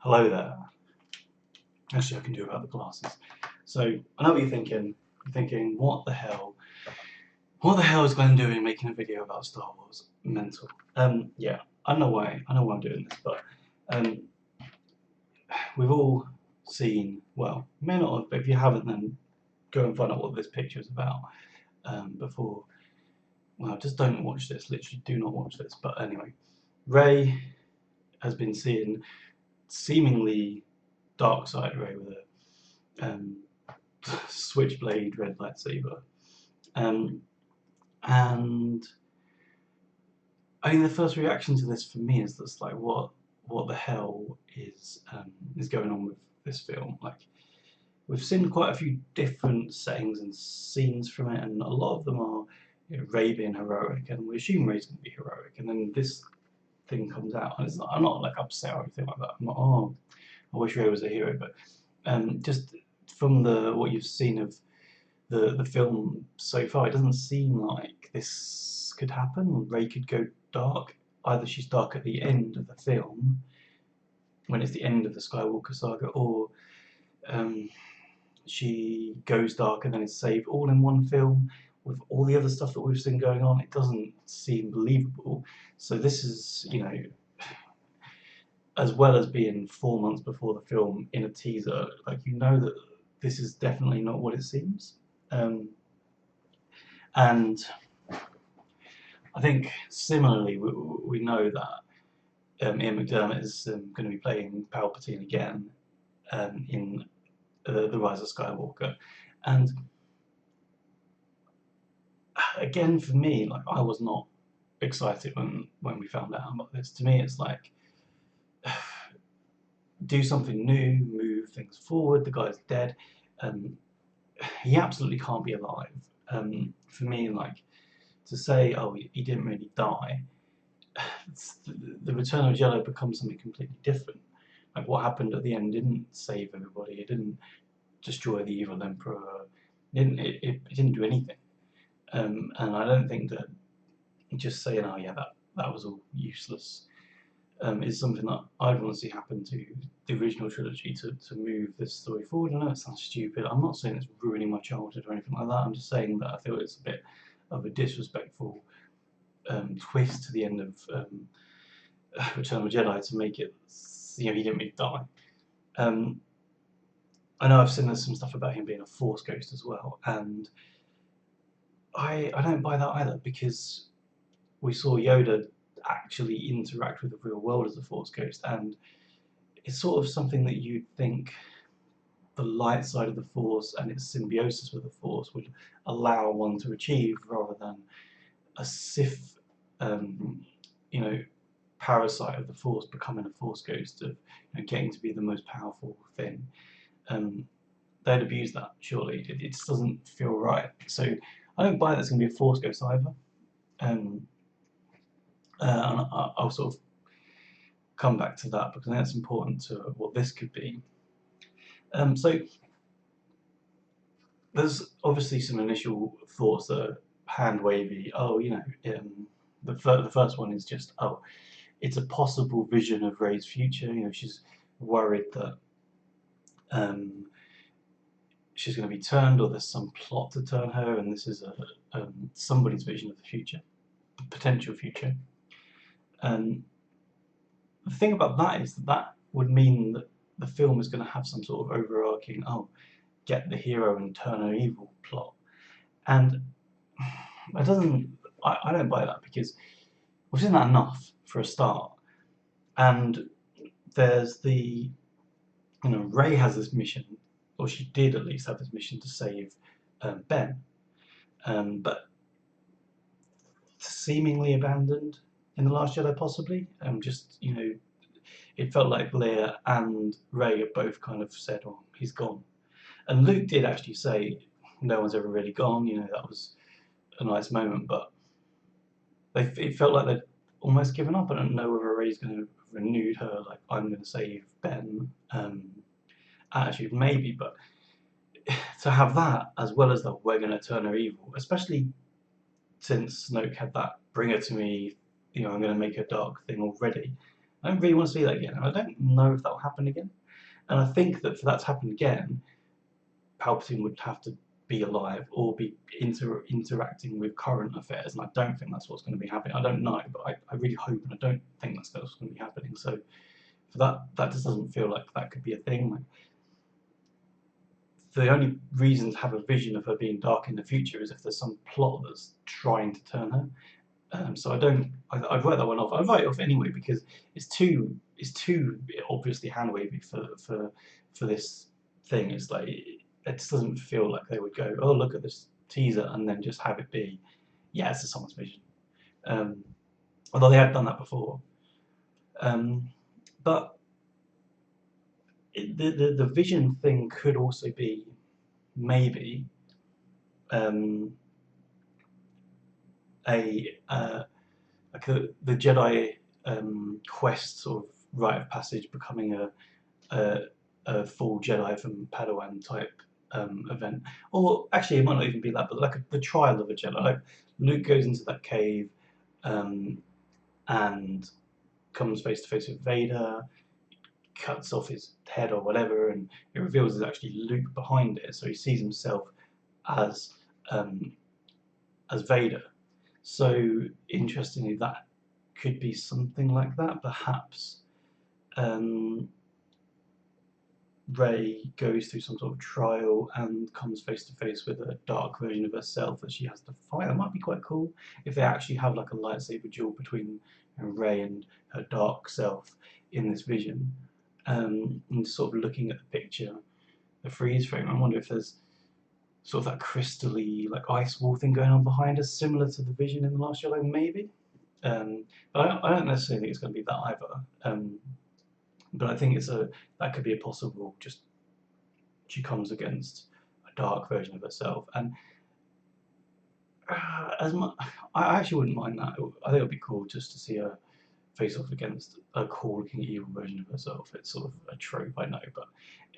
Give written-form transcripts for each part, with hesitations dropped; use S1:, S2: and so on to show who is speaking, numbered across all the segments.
S1: Hello there. Actually, I can do about the glasses. So I know what you're thinking. You're thinking, what the hell? What the hell is Glenn doing making a video about Star Wars? Mental. Yeah, I know why. I know why I'm doing this, but um, we've all seen. Well, you may not have, but if you haven't, then go and find out what this picture is about before. Well, just don't watch this. Literally, do not watch this. But anyway, Rey has been seeing seemingly dark side Rey with a switchblade red lightsaber. Um, and I mean, the first reaction to this for me is just like, what the hell is going on with this film? Like, we've seen quite a few different settings and scenes from it, and a lot of them are, Rey being heroic, and we assume Rey's going to be heroic, and then this thing comes out, and I'm not like upset or anything like that. I'm not, oh, I wish Rey was a hero, but just from what you've seen of the film so far, it doesn't seem like this could happen. Rey could go dark. Either she's dark at the end of the film, when it's the end of the Skywalker saga, or um, she goes dark and then is saved all in one film. With all the other stuff that we've seen going on, it doesn't seem believable. So this is, as well as being 4 months before the film in a teaser, like that this is definitely not what it seems. And I think similarly, we know that Ian McDiarmid is going to be playing Palpatine again in The Rise of Skywalker. And again, for me, like, I was not excited when we found out about this. To me, it's like, do something new, move things forward. The guy's dead. He absolutely can't be alive. For me, like, to say, oh, he didn't really die, the Return of Jedi becomes something completely different. Like, what happened at the end didn't save everybody. It didn't destroy the evil emperor. It didn't do anything. And I don't think that just saying, oh yeah, that was all useless, is something that I'd want to see happen to the original trilogy to move this story forward. I know it sounds stupid. I'm not saying it's ruining my childhood or anything like that. I'm just saying that I feel it's a bit of a disrespectful twist to the end of Return of the Jedi to make it, he didn't really die. I know I've seen there's some stuff about him being a Force ghost as well, and I don't buy that either, because we saw Yoda actually interact with the real world as a Force ghost, and it's sort of something that you'd think the light side of the Force and its symbiosis with the Force would allow one to achieve, rather than a Sith, parasite of the Force becoming a Force ghost, of getting to be the most powerful thing. They'd abuse that, surely. It just doesn't feel right. So I don't buy that it's going to be a Force ghost either. And I'll sort of come back to that, because I think that's important to what this could be. So there's obviously some initial thoughts that are hand wavy. Oh, the first one is just, oh, it's a possible vision of Rey's future. She's worried that she's going to be turned, or there's some plot to turn her, and this is somebody's vision of the future, the potential future. And the thing about that is that would mean that the film is going to have some sort of overarching, oh, get the hero and turn her evil plot. And I don't buy that, because isn't that enough for a start? And there's Rey has this mission, or she did at least have this mission, to save Ben, but seemingly abandoned in The Last Jedi, possibly. It felt like Leia and Rey have both kind of said, oh, he's gone. And Luke did actually say, no one's ever really gone. That was a nice moment, but it felt like they'd almost given up. I don't know whether Rey's going to renew her, like, I'm going to save Ben attitude, maybe, but to have that, as well as that we're going to turn her evil, especially since Snoke had that bring her to me, I'm going to make her dark thing already. I don't really want to see that again, and I don't know if that will happen again. And I think that for that to happen again, Palpatine would have to be alive or be interacting with current affairs, and I don't think that's what's going to be happening. I don't know, but I really hope, and I don't think that's what's going to be happening. So for that just doesn't feel like that could be a thing. Like, the only reason to have a vision of her being dark in the future is if there's some plot that's trying to turn her. So I don't. I'd write that one off. I'd write it off anyway because it's too obviously hand wavy for this thing. It's like it just doesn't feel like they would go, oh look at this teaser and then just have it be, yeah, it's a someone's vision. Um, Although they had done that before, um, but the vision thing could also be maybe um, a like the Jedi quest sort of rite of passage becoming a, a full Jedi from Padawan type event, or actually it might not even be that, but like the trial of a Jedi. Like Luke goes into that cave um, and comes face to face with Vader, cuts off his head or whatever, and it reveals there's actually Luke behind it. So he sees himself as um, as Vader. So interestingly, that could be something like that. Perhaps um, Rey goes through some sort of trial and comes face to face with a dark version of herself that she has to fight. That might be quite cool if they actually have like a lightsaber duel between Rey and her dark self in this vision. And sort of looking at the picture, the freeze frame, I wonder if there's sort of that crystally like ice wall thing going on behind us, similar to the vision in the Last Jedi, maybe. But I don't necessarily think it's going to be that either. But I think that could be a possible. Just she comes against a dark version of herself, and as much I actually wouldn't mind that. I think it would be cool just to see her face off against a cool-looking evil version of herself. It's sort of a trope, I know, but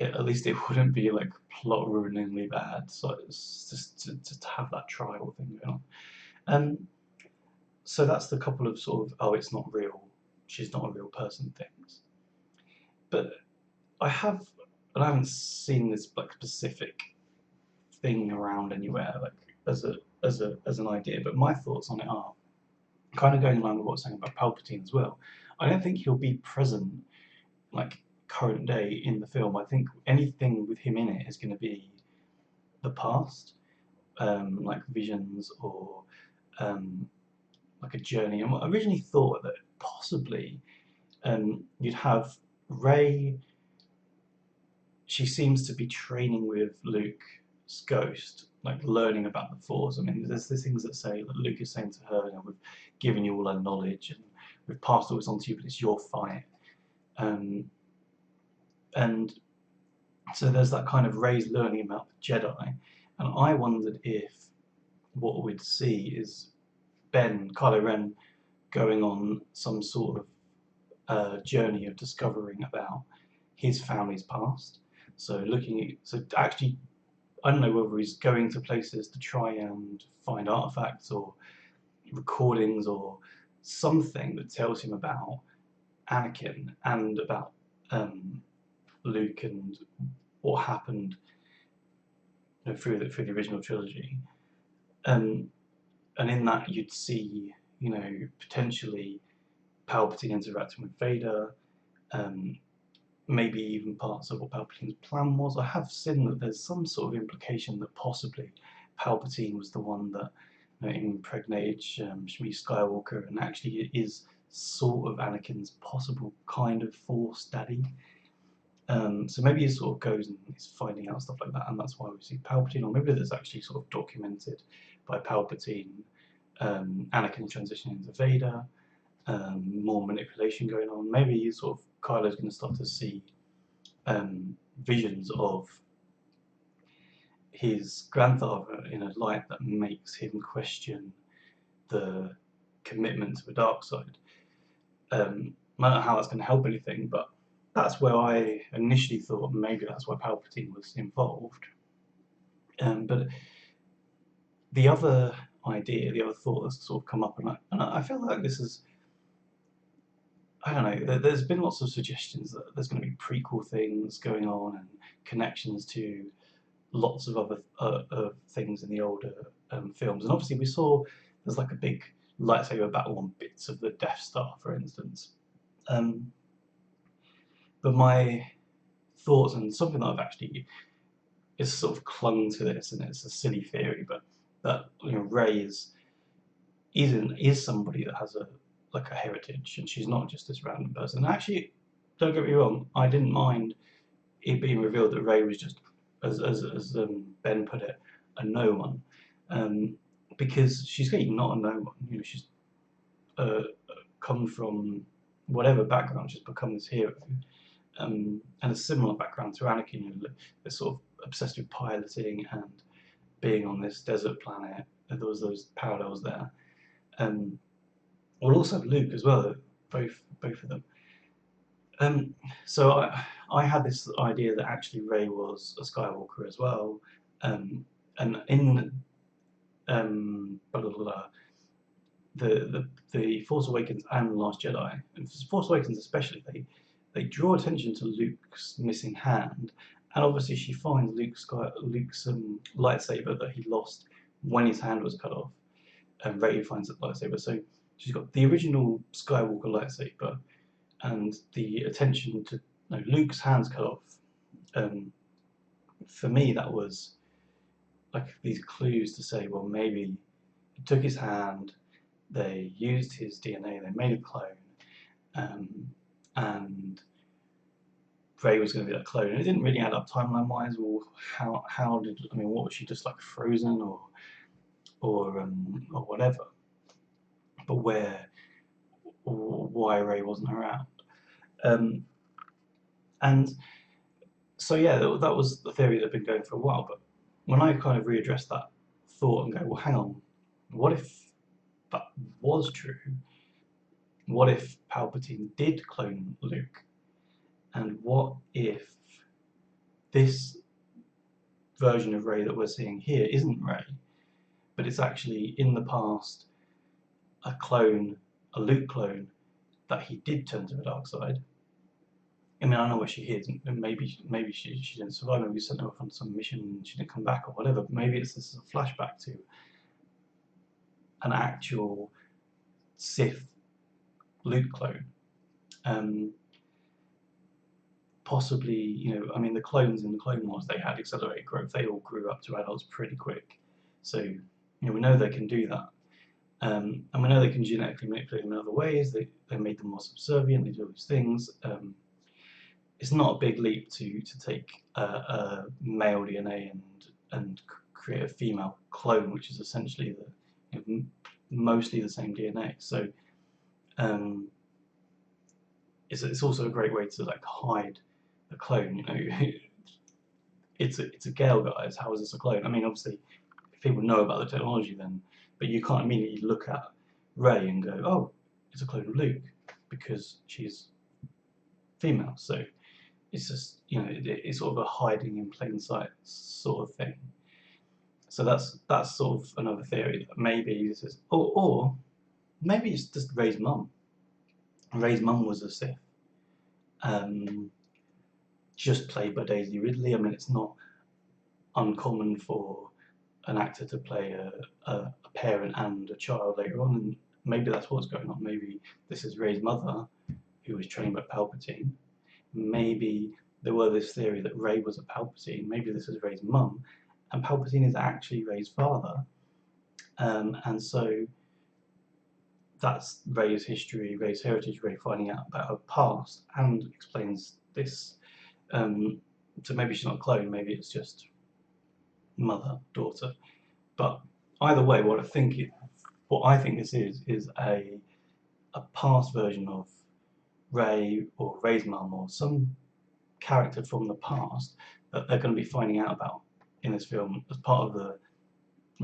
S1: at least it wouldn't be like plot-ruiningly bad. So it's just to have that trial thing going on. So that's the couple of sort of, oh, it's not real, she's not a real person things. But I have, and I haven't seen this like specific thing around anywhere, like as an idea. But my thoughts on it are kind of going along with what I was saying about Palpatine as well. I don't think he'll be present like current day in the film. I think anything with him in it is going to be the past, like visions or like a journey. And I originally thought that possibly you'd have Rey. She seems to be training with Luke's ghost, like learning about the Force. I mean, there's things that say that Luke is saying to her, you know, we've given you all our knowledge and we've passed all this on to you, but it's your fight. Um, and so there's that kind of Rey's learning about the Jedi, and I wondered if what we'd see is Kylo Ren, going on some sort of journey of discovering about his family's past. So actually, I don't know whether he's going to places to try and find artifacts or recordings or something that tells him about Anakin and about Luke and what happened, you know, through the original trilogy. Um, and in that you'd see, you know, potentially Palpatine interacting with Vader, um, maybe even parts of what Palpatine's plan was. I have seen that there's some sort of implication that possibly Palpatine was the one that, you know, impregnated Shmi Skywalker, and actually is sort of Anakin's possible kind of Force daddy. So maybe he sort of goes and he's finding out stuff like that, and that's why we see Palpatine, or maybe there's actually sort of documented by Palpatine, Anakin transitioning into Vader, more manipulation going on. Maybe sort of Kylo's going to start to see visions of his grandfather in a light that makes him question the commitment to the dark side. I don't know how that's going to help anything, but that's where I initially thought maybe that's why Palpatine was involved. But the other idea, the other thought that's sort of come up, and I feel like this is I don't know. There's been lots of suggestions that there's going to be prequel things going on and connections to lots of other things in the older films. And obviously, we saw there's like a big lightsaber battle on bits of the Death Star, for instance. Um, but my thoughts, and something that I've actually is sort of clung to this, and it's a silly theory, but that Rey is somebody that has a like a heritage, and she's not just this random person. And actually, don't get me wrong, I didn't mind it being revealed that Rey was just, as Ben put it, a no one, um, because she's really not a no one. She's uh, come from whatever background, she's become this hero, and a similar background to Anakin. They're sort of obsessed with piloting and being on this desert planet. There was those parallels there. Um, or also Luke as well, both of them. Um, so I had this idea that actually Rey was a Skywalker as well, and in blah, blah, blah, the Force Awakens and Last Jedi, and Force Awakens especially, they draw attention to Luke's missing hand, and obviously she finds Luke's lightsaber that he lost when his hand was cut off, and Rey finds that lightsaber. So she's got the original Skywalker lightsaber and the attention to Luke's hands cut off. Um, for me, that was like these clues to say, well, maybe he took his hand, they used his DNA, they made a clone, um, and Rey was going to be that clone. And it didn't really add up timeline-wise. Well, how did what was she, just like frozen or whatever? But where or why Rey wasn't around? Um, and so yeah, that was the theory that had been going for a while. But when I kind of readdressed that thought and go, well, hang on, what if that was true? What if Palpatine did clone Luke? And what if this version of Rey that we're seeing here isn't Rey, but it's actually in the past a clone, a Luke clone that he did turn to the dark side? I mean, I don't know where she is, and maybe she didn't survive. Maybe we sent her off on some mission and she didn't come back or whatever. But maybe this is a flashback to an actual Sith Luke clone. Possibly, I mean, the clones in the Clone Wars, they had accelerated growth. They all grew up to adults pretty quick. So, we know they can do that. And we know they can genetically manipulate them in other ways. They made them more subservient. They do all these things. It's not a big leap to take a male DNA and create a female clone, which is essentially mostly the same DNA. So it's also a great way to like hide the clone. It's a Gale, guys. How is this a clone? I mean, obviously, if people know about the technology, then, but you can't immediately look at Rey and go, oh, it's a clone of Luke, because she's female. So it's just, it's sort of a hiding in plain sight sort of thing. So that's sort of another theory, that maybe this is, or maybe it's just Rey's mum. Rey's mum was a Sith, just played by Daisy Ridley. I mean, it's not uncommon for an actor to play a parent and a child later on, and maybe that's what's going on. Maybe this is Rey's mother, who was trained by Palpatine. Maybe there was this theory that Rey was a Palpatine. Maybe this is Rey's mum, and Palpatine is actually Rey's father. And so that's Rey's history, Rey's heritage, Rey finding out about her past, and explains this. So maybe she's not a clone, maybe it's just mother, daughter. But either way, what I think this is a past version of Rey or Rey's mum or some character from the past that they're going to be finding out about in this film as part of the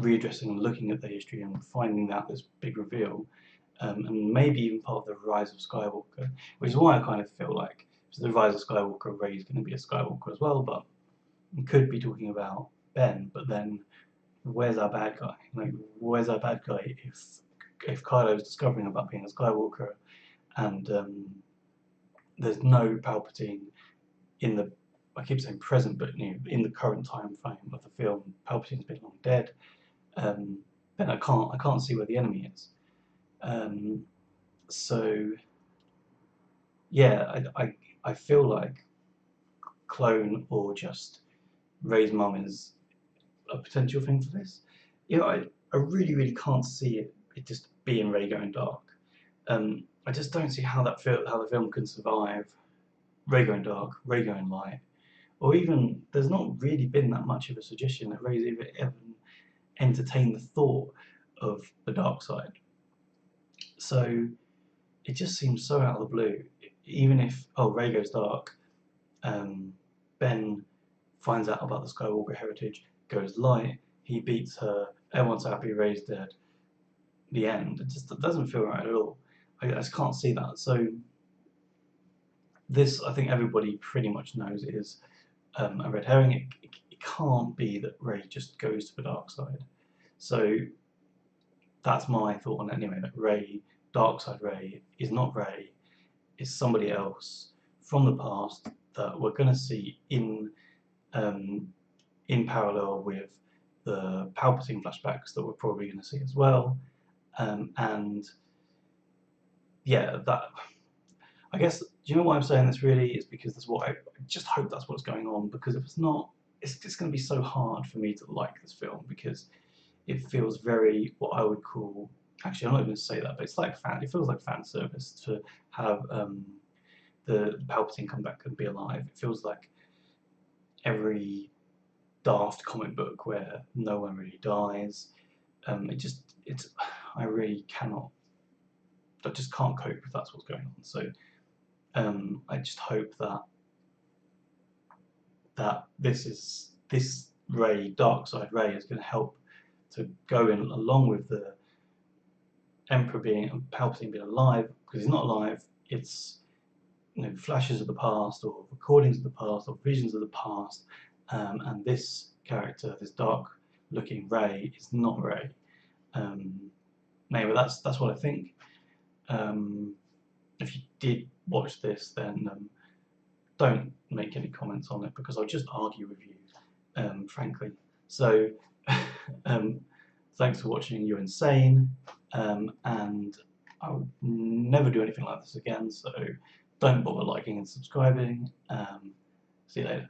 S1: readdressing and looking at the history and finding out this big reveal, and maybe even part of the rise of Skywalker, which is why I kind of feel like so the rise of Skywalker, Rey is going to be a Skywalker as well, but we could be talking about Ben, but then where's our bad guy? Like, where's our bad guy if Kylo's discovering about being a Skywalker and there's no Palpatine in the, I keep saying present, but in the current time frame of the film, Palpatine's been long dead. Then I can't see where the enemy is. So yeah, I feel like clone or just Rey's mum is a potential thing for this. I really can't see it just being Rey going dark. I just don't see how how the film can survive Rey going dark, Rey going light, or even there's not really been that much of a suggestion that Rey's ever entertained the thought of the dark side. So it just seems so out of the blue. Even if Rey goes dark, Ben finds out about the Skywalker heritage, goes light, he beats her, everyone's happy, Rey's dead. The end. It doesn't feel right at all. I just can't see that. So this, I think everybody pretty much knows, is a red herring. It can't be that Rey just goes to the dark side. So that's my thought on it anyway. That Rey, dark side Rey, is not Rey. Is somebody else from the past that we're going to see in parallel with the Palpatine flashbacks that we're probably going to see as well. And yeah, that, I guess, do you know why I'm saying this really? Is because that's what I just hope that's what's going on, because if it's not, it's just going to be so hard for me to like this film, because it feels very, what I would call, actually I'm not even going to say that, but it's like it feels like fan service to have the Palpatine come back and be alive. It feels like every daft comic book where no one really dies. I really cannot, I just can't cope if that's what's going on. So I just hope that this Rey, dark side Rey, is going to help to go in along with the Emperor Palpatine being alive, because he's not alive. It's flashes of the past, or recordings of the past, or visions of the past, and this character, this dark-looking Rey, is not Rey. Anyway, that's what I think. If you did watch this, then don't make any comments on it, because I'll just argue with you, frankly. So, thanks for watching. You're insane, and I would never do anything like this again. So, don't bother liking and subscribing. See you later.